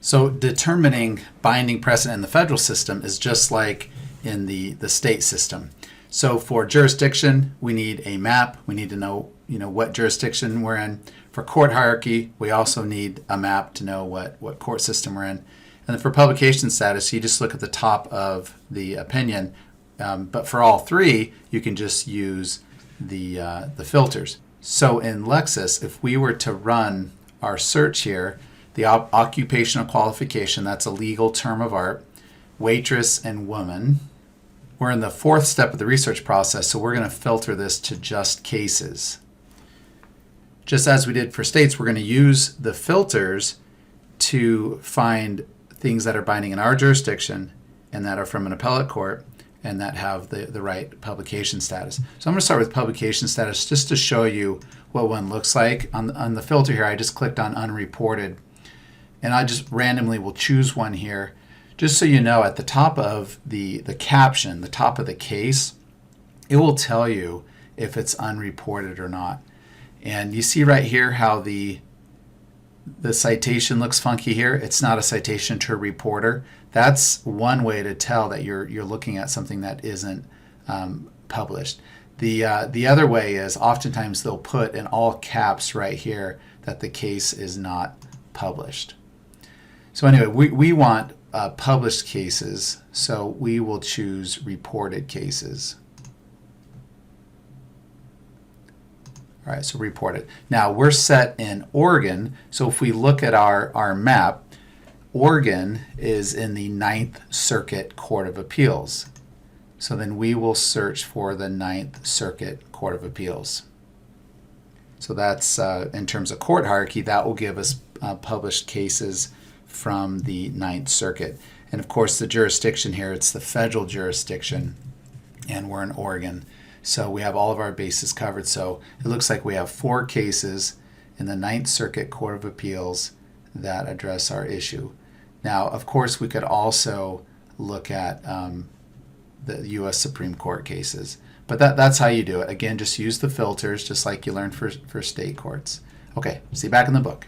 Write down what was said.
So determining binding precedent in the federal system is just like in the state system. So for jurisdiction, we need a map. We need to know, what jurisdiction we're in. For court hierarchy, we also need a map to know what court system we're in. And then for publication status, you just look at the top of the opinion. But for all three, you can just use the filters. So in Lexis, if we were to run our search here, the occupational qualification, that's a legal term of art, waitress and woman. We're in the fourth step of the research process, so we're going to filter this to just cases. Just as we did for states, we're going to use the filters to find things that are binding in our jurisdiction and that are from an appellate court and that have the right publication status. So I'm going to start with publication status just to show you what one looks like. On the filter here, I just clicked on unreported, and I just randomly will choose one here. Just so you know, at the top of the caption, the top of the case, it will tell you if it's unreported or not. And you see right here how the citation looks funky here. It's not a citation to a reporter. That's one way to tell that you're looking at something that isn't published. The other way is oftentimes they'll put in all caps right here that the case is not published. So anyway, we want published cases, so we will choose reported cases. All right, so reported. Now we're set in Oregon, so if we look at our map, Oregon is in the Ninth Circuit Court of Appeals. So then we will search for the Ninth Circuit Court of Appeals. So that's in terms of court hierarchy, that will give us published cases from the Ninth Circuit. And of course the jurisdiction here, it's the federal jurisdiction, and we're in Oregon. So we have all of our bases covered. So it looks like we have 4 cases in the Ninth Circuit Court of Appeals that address our issue. Now, of course, we could also look at the U.S. Supreme Court cases. But that's how you do it. Again, just use the filters, just like you learned for state courts. Okay, see you back in the book.